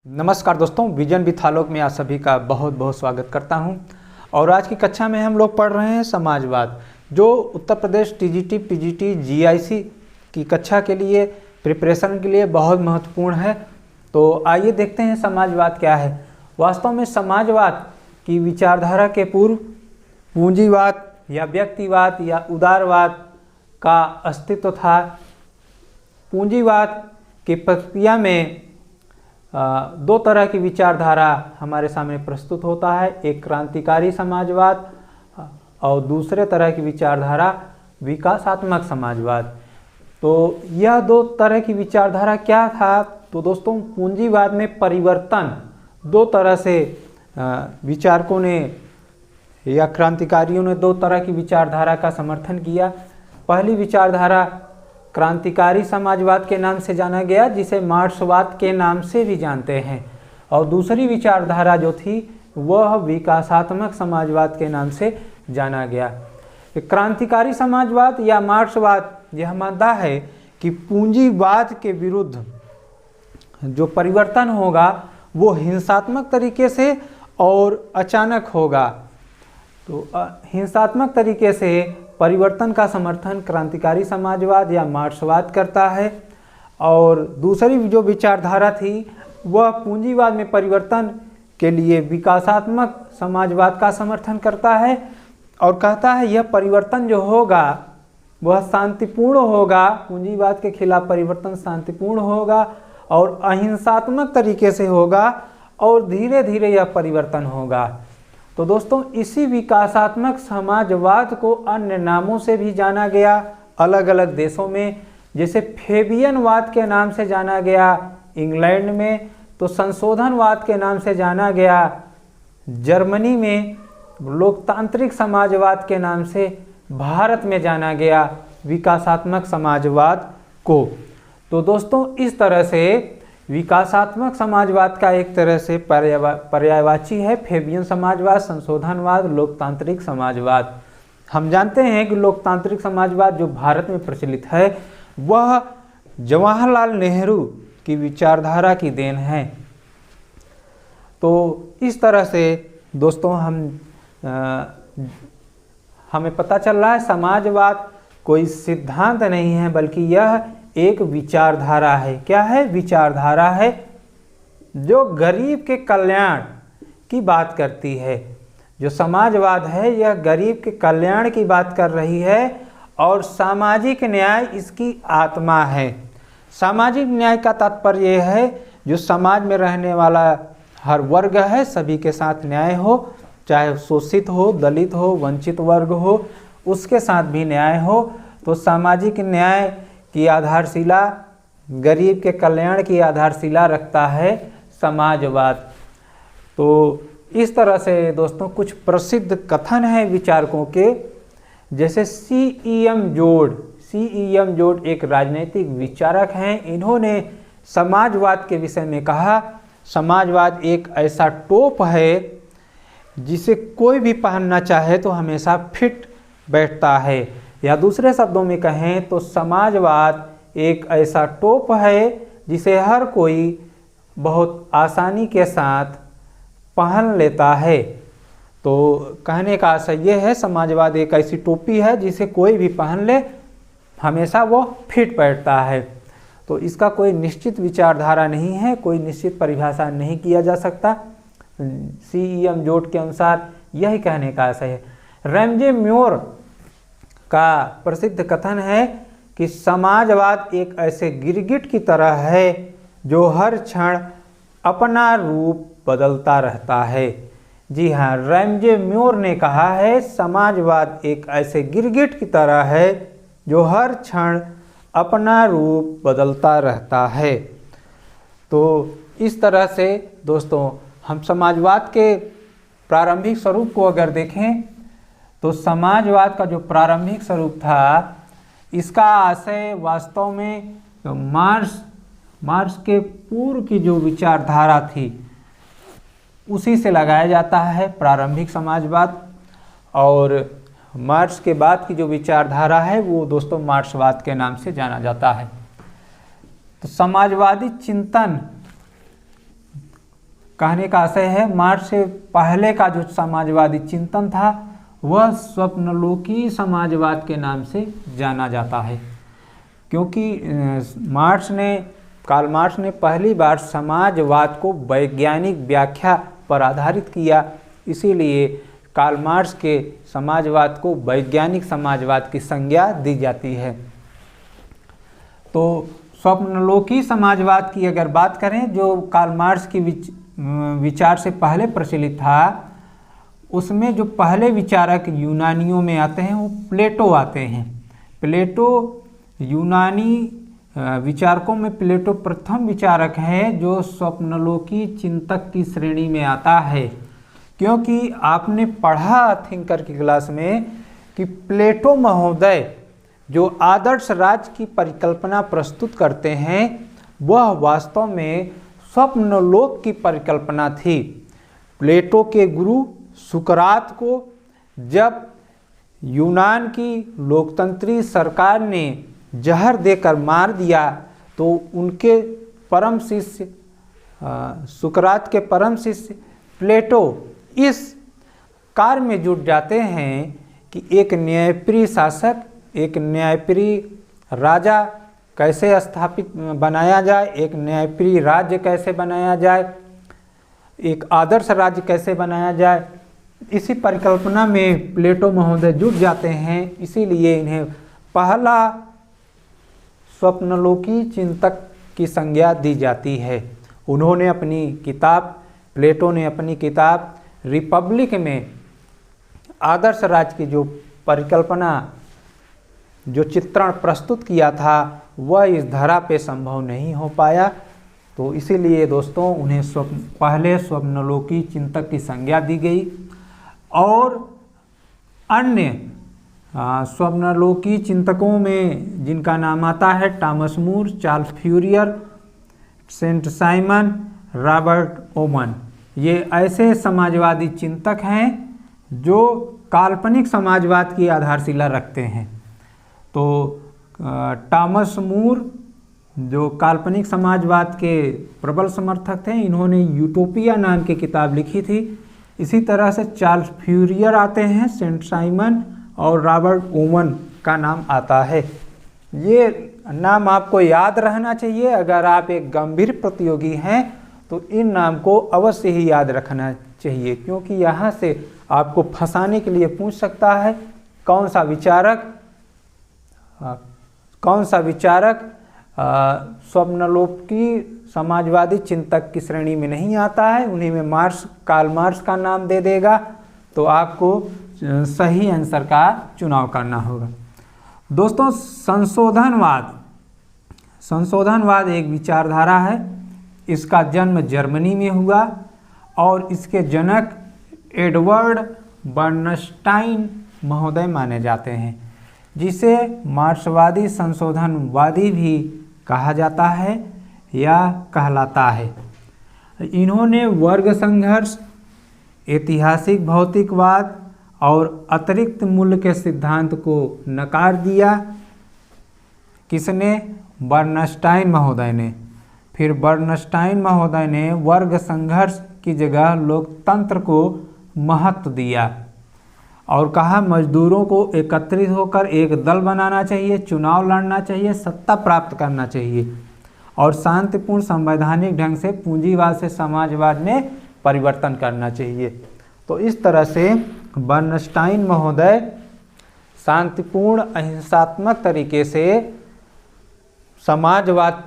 नमस्कार दोस्तों, vision with आलोक में आप सभी का बहुत बहुत स्वागत करता हूं। और आज की कक्षा में हम लोग पढ़ रहे हैं समाजवाद, जो Uttar Pradesh TGT, PGT, GIC की कक्षा के लिए प्रिपरेशन के लिए बहुत महत्वपूर्ण है। तो आइए देखते हैं समाजवाद क्या है। वास्तव में समाजवाद की विचारधारा के पूर्व पूंजीवाद या व्यक्तिवाद या उदारवाद का अस्तित्व था। पूंजीवाद की प्रक्रिया में दो तरह की विचारधारा हमारे सामने प्रस्तुत होता है, एक क्रांतिकारी समाजवाद और दूसरे तरह की विचारधारा विकासात्मक समाजवाद। तो यह दो तरह की विचारधारा क्या था? तो दोस्तों, पूंजीवाद में परिवर्तन दो तरह से विचारकों ने या क्रांतिकारियों ने दो तरह की विचारधारा का समर्थन किया। पहली विचारधारा क्रांतिकारी समाजवाद के नाम से जाना गया, जिसे मार्क्सवाद के नाम से भी जानते हैं, और दूसरी विचारधारा जो थी वह विकासात्मक समाजवाद के नाम से जाना गया। क्रांतिकारी समाजवाद या मार्क्सवाद यह मानता है कि पूंजीवाद के विरुद्ध जो परिवर्तन होगा वो हिंसात्मक तरीके से और अचानक होगा। तो हिंसात्मक तरीके से परिवर्तन का समर्थन क्रांतिकारी समाजवाद या मार्क्सवाद करता है, और दूसरी जो विचारधारा थी वह पूंजीवाद में परिवर्तन के लिए विकासात्मक समाजवाद का समर्थन करता है और कहता है यह परिवर्तन जो होगा वह शांतिपूर्ण होगा। पूंजीवाद के खिलाफ परिवर्तन शांतिपूर्ण होगा और अहिंसात्मक तरीके से होगा और धीरे धीरे यह परिवर्तन होगा। तो दोस्तों, इसी विकासात्मक समाजवाद को अन्य नामों से भी जाना गया अलग अलग देशों में, जैसे फेबियनवाद के नाम से जाना गया इंग्लैंड में, तो संशोधनवाद के नाम से जाना गया जर्मनी में, लोकतांत्रिक समाजवाद के नाम से भारत में जाना गया विकासात्मक समाजवाद को। तो दोस्तों, इस तरह से विकासात्मक समाजवाद का एक तरह से पर्यायवाची है फेबियन समाजवाद, संशोधनवाद, लोकतांत्रिक समाजवाद। हम जानते हैं कि लोकतांत्रिक समाजवाद जो भारत में प्रचलित है वह जवाहरलाल नेहरू की विचारधारा की देन है। तो इस तरह से दोस्तों हमें पता चल रहा है समाजवाद कोई सिद्धांत नहीं है, बल्कि यह एक विचारधारा है। क्या है? विचारधारा है जो गरीब के कल्याण की बात करती है। जो समाजवाद है यह गरीब के कल्याण की बात कर रही है और सामाजिक न्याय इसकी आत्मा है। सामाजिक न्याय का तात्पर्य यह है जो समाज में रहने वाला हर वर्ग है सभी के साथ न्याय हो, चाहे शोषित हो, दलित हो, वंचित वर्ग हो, उसके साथ भी न्याय हो। तो सामाजिक न्याय की आधारशिला, गरीब के कल्याण की आधारशिला रखता है समाजवाद। तो इस तरह से दोस्तों कुछ प्रसिद्ध कथन हैं विचारकों के, जैसे सीईएम जोड एक राजनीतिक विचारक हैं। इन्होंने समाजवाद के विषय में कहा, समाजवाद एक ऐसा टोप है जिसे कोई भी पहनना चाहे तो हमेशा फिट बैठता है, या दूसरे शब्दों में कहें तो समाजवाद एक ऐसा टोप है जिसे हर कोई बहुत आसानी के साथ पहन लेता है। तो कहने का आशय यह है, समाजवाद एक ऐसी टोपी है जिसे कोई भी पहन ले हमेशा वो फिट बैठता है। तो इसका कोई निश्चित विचारधारा नहीं है, कोई निश्चित परिभाषा नहीं किया जा सकता। सीईएम जोड के अनुसार यही कहने का आशय है। रैमजे म्योर का प्रसिद्ध कथन है कि समाजवाद एक ऐसे गिरगिट की तरह है जो हर क्षण अपना रूप बदलता रहता है। जी हाँ, रैमजे म्योर ने कहा है समाजवाद एक ऐसे गिरगिट की तरह है जो हर क्षण अपना रूप बदलता रहता है। तो इस तरह से दोस्तों हम समाजवाद के प्रारंभिक स्वरूप को अगर देखें तो समाजवाद का जो प्रारंभिक स्वरूप था इसका आशय वास्तव में मार्क्स के पूर्व की जो विचारधारा थी उसी से लगाया जाता है प्रारंभिक समाजवाद, और मार्क्स के बाद की जो विचारधारा है वो दोस्तों मार्क्सवाद के नाम से जाना जाता है। तो समाजवादी चिंतन कहने का आशय है मार्क्स से पहले का जो समाजवादी चिंतन था वह स्वप्नलोकी समाजवाद के नाम से जाना जाता है, क्योंकि कार्ल मार्क्स ने पहली बार समाजवाद को वैज्ञानिक व्याख्या पर आधारित किया, इसीलिए कार्ल मार्क्स के समाजवाद को वैज्ञानिक समाजवाद की संज्ञा दी जाती है। तो स्वप्नलोकी समाजवाद की अगर बात करें, जो कार्ल मार्क्स की विचार से पहले प्रचलित था, उसमें जो पहले विचारक यूनानियों में आते हैं वो प्लेटो आते हैं। प्लेटो यूनानी विचारकों में प्लेटो प्रथम विचारक है जो स्वप्नलोकी चिंतक की श्रेणी में आता है, क्योंकि आपने पढ़ा थिंकर की क्लास में कि प्लेटो महोदय जो आदर्श राज्य की परिकल्पना प्रस्तुत करते हैं वह वास्तव में स्वप्नलोक की परिकल्पना थी। प्लेटो के गुरु सुकरात को जब यूनान की लोकतंत्री सरकार ने जहर देकर मार दिया तो उनके परम शिष्य सुकरात के परम शिष्य प्लेटो इस कार्य में जुट जाते हैं कि एक न्यायप्रिय शासक, एक न्यायप्रिय राजा कैसे स्थापित बनाया जाए, एक न्यायप्रिय राज्य कैसे बनाया जाए, एक आदर्श राज्य कैसे बनाया जाए, इसी परिकल्पना में प्लेटो महोदय जुट जाते हैं। इसीलिए इन्हें पहला स्वप्नलोकी चिंतक की संज्ञा दी जाती है। उन्होंने अपनी किताब, प्लेटो ने अपनी किताब रिपब्लिक में आदर्श राज्य की जो परिकल्पना, जो चित्रण प्रस्तुत किया था वह इस धरा पे संभव नहीं हो पाया। तो इसीलिए दोस्तों उन्हें पहले स्वप्नलोकी चिंतक की संज्ञा दी गई। और अन्य स्वप्नलोकी चिंतकों में जिनका नाम आता है Thomas More, Charles Fourier, Saint Simon, Robert Owen, ये ऐसे समाजवादी चिंतक हैं जो काल्पनिक समाजवाद की आधारशिला रखते हैं। तो टॉमस मूर जो काल्पनिक समाजवाद के प्रबल समर्थक थे, इन्होंने यूटोपिया नाम की किताब लिखी थी। इसी तरह से चार्ल्स फ्यूरियर आते हैं, सेंट साइमन और रॉबर्ट ओवन का नाम आता है। ये नाम आपको याद रहना चाहिए। अगर आप एक गंभीर प्रतियोगी हैं तो इन नाम को अवश्य ही याद रखना चाहिए, क्योंकि यहाँ से आपको फंसाने के लिए पूछ सकता है कौन सा विचारक स्वप्नलोकी समाजवादी चिंतक की श्रेणी में नहीं आता है, उन्हीं में कार्ल मार्क्स का नाम दे देगा। तो आपको सही आंसर का चुनाव करना होगा। दोस्तों संशोधनवाद एक विचारधारा है। इसका जन्म जर्मनी में हुआ और इसके जनक एडवर्ड बर्नस्टाइन महोदय माने जाते हैं, जिसे मार्क्सवादी संशोधनवादी भी कहा जाता है या कहलाता है। इन्होंने वर्ग संघर्ष, ऐतिहासिक भौतिकवाद और अतिरिक्त मूल्य के सिद्धांत को नकार दिया। किसने? बर्नस्टाइन महोदय ने। फिर बर्नस्टाइन महोदय ने वर्ग संघर्ष की जगह लोकतंत्र को महत्व दिया और कहा मजदूरों को एकत्रित होकर एक दल बनाना चाहिए, चुनाव लड़ना चाहिए, सत्ता प्राप्त करना चाहिए और शांतिपूर्ण संवैधानिक ढंग से पूंजीवाद से समाजवाद में परिवर्तन करना चाहिए। तो इस तरह से बर्नस्टाइन महोदय शांतिपूर्ण अहिंसात्मक तरीके से समाजवाद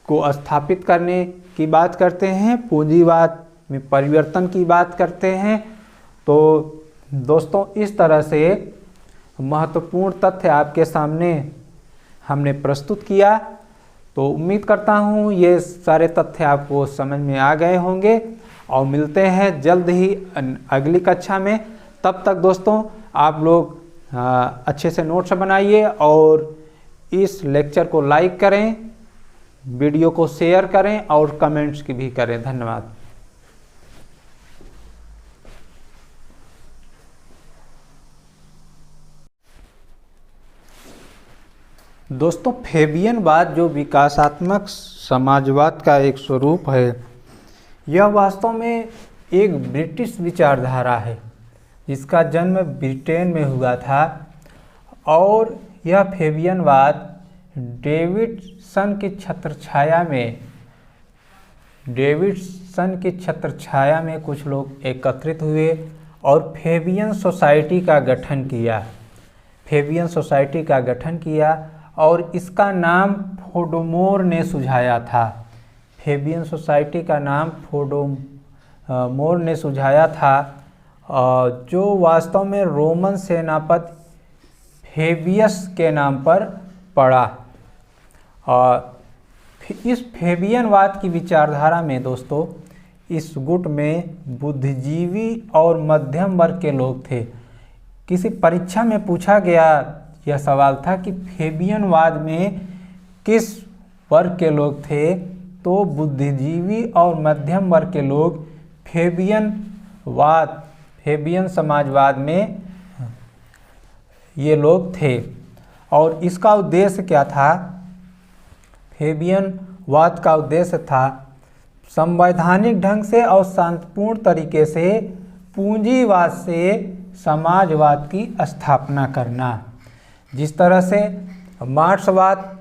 को स्थापित करने की बात करते हैं, पूंजीवाद में परिवर्तन की बात करते हैं। तो दोस्तों इस तरह से महत्वपूर्ण तथ्य आपके सामने हमने प्रस्तुत किया। तो उम्मीद करता हूँ ये सारे तथ्य आपको समझ में आ गए होंगे और मिलते हैं जल्द ही अगली कक्षा में। तब तक दोस्तों आप लोग अच्छे से नोट्स बनाइए और इस लेक्चर को लाइक करें, वीडियो को शेयर करें और कमेंट्स की भी करें। धन्यवाद। दोस्तों फेबियनवाद जो विकासात्मक समाजवाद का एक स्वरूप है, यह वास्तव में एक ब्रिटिश विचारधारा है जिसका जन्म ब्रिटेन में हुआ था और यह फेबियनवाद डेविडसन की छत्रछाया में कुछ लोग एकत्रित हुए और फेबियन सोसाइटी का गठन किया और इसका नाम फोडोमोर ने सुझाया था। फेबियन सोसाइटी का नाम फोडोमोर ने सुझाया था, जो वास्तव में रोमन सेनापति फेबियस के नाम पर पड़ा। और इस फेबियनवाद की विचारधारा में दोस्तों इस गुट में बुद्धिजीवी और मध्यम वर्ग के लोग थे। किसी परीक्षा में पूछा गया यह सवाल था कि फेबियनवाद में किस वर्ग के लोग थे, तो बुद्धिजीवी और मध्यम वर्ग के लोग फेबियन समाजवाद में ये लोग थे। और इसका उद्देश्य क्या था? फेबियनवाद का उद्देश्य था संवैधानिक ढंग से और शांतिपूर्ण तरीके से पूंजीवाद से समाजवाद की स्थापना करना। जिस तरह से मार्क्सवाद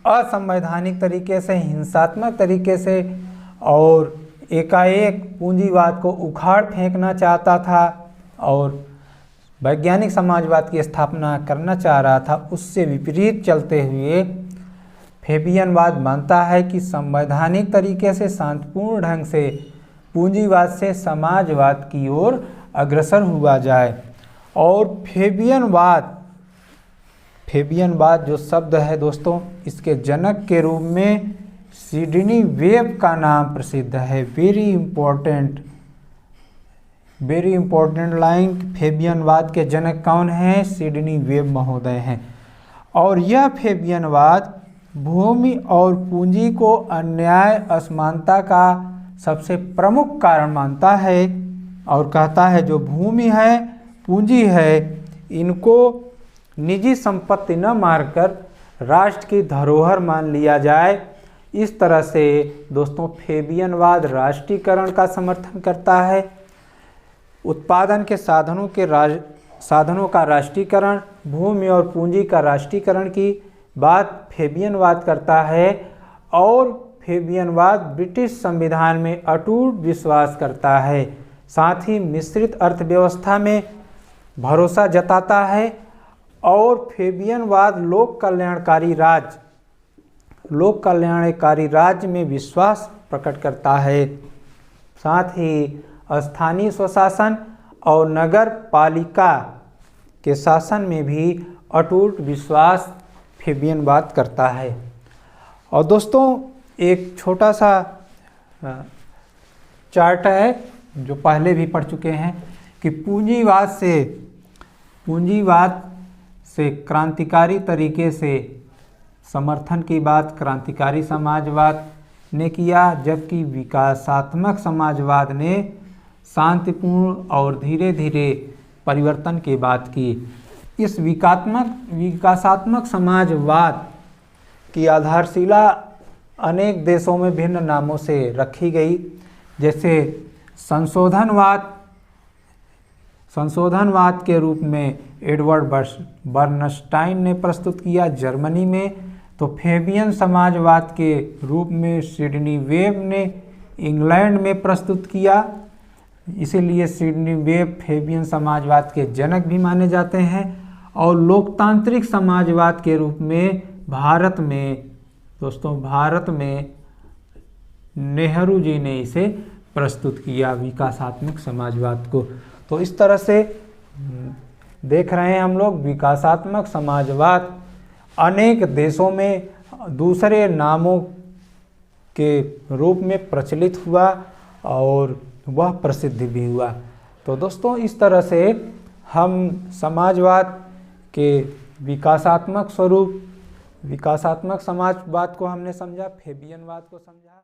असंवैधानिक तरीके से, हिंसात्मक तरीके से और एकाएक पूंजीवाद को उखाड़ फेंकना चाहता था और वैज्ञानिक समाजवाद की स्थापना करना चाह रहा था, उससे विपरीत चलते हुए फेबियनवाद मानता है कि संवैधानिक तरीके से शांतिपूर्ण ढंग से पूंजीवाद से समाजवाद की ओर अग्रसर हुआ जाए। और फेबियनवाद जो शब्द है दोस्तों, इसके जनक के रूप में सिडनी वेब का नाम प्रसिद्ध है। वेरी इंपॉर्टेंट लाइन, फेबियनवाद के जनक कौन हैं? सिडनी वेब महोदय हैं। और यह फेबियनवाद भूमि और पूंजी को अन्याय असमानता का सबसे प्रमुख कारण मानता है और कहता है जो भूमि है, पूंजी है, इनको निजी संपत्ति न मानकर राष्ट्र की धरोहर मान लिया जाए। इस तरह से दोस्तों फेबियनवाद राष्ट्रीयकरण का समर्थन करता है। उत्पादन के साधनों का राष्ट्रीयकरण, भूमि और पूंजी का राष्ट्रीयकरण की बात फेबियनवाद करता है। और फेबियनवाद ब्रिटिश संविधान में अटूट विश्वास करता है। साथ ही मिश्रित अर्थव्यवस्था में भरोसा जताता है और फेबियनवाद लोक कल्याणकारी राज्य में विश्वास प्रकट करता है। साथ ही स्थानीय स्वशासन और नगर पालिका के शासन में भी अटूट विश्वास फेबियनवाद करता है। और दोस्तों एक छोटा सा चार्ट है जो पहले भी पढ़ चुके हैं कि पूंजीवाद से क्रांतिकारी तरीके से समर्थन की बात क्रांतिकारी समाजवाद ने किया, जबकि विकासात्मक समाजवाद ने शांतिपूर्ण और धीरे धीरे परिवर्तन की बात की। इस विकासात्मक समाजवाद की आधारशिला अनेक देशों में भिन्न नामों से रखी गई, जैसे संशोधनवाद के रूप में एडवर्ड बर्नस्टाइन ने प्रस्तुत किया जर्मनी में, तो फेबियन समाजवाद के रूप में सिडनी वेब ने इंग्लैंड में प्रस्तुत किया। इसीलिए सिडनी वेब फेबियन समाजवाद के जनक भी माने जाते हैं। और लोकतांत्रिक समाजवाद के रूप में भारत में नेहरू जी ने इसे प्रस्तुत किया, विकासात्मक समाजवाद को। तो इस तरह से देख रहे हैं हम लोग विकासात्मक समाजवाद अनेक देशों में दूसरे नामों के रूप में प्रचलित हुआ और वह प्रसिद्ध भी हुआ। तो दोस्तों इस तरह से हम समाजवाद के विकासात्मक समाजवाद को हमने समझा, फेबियनवाद को समझा।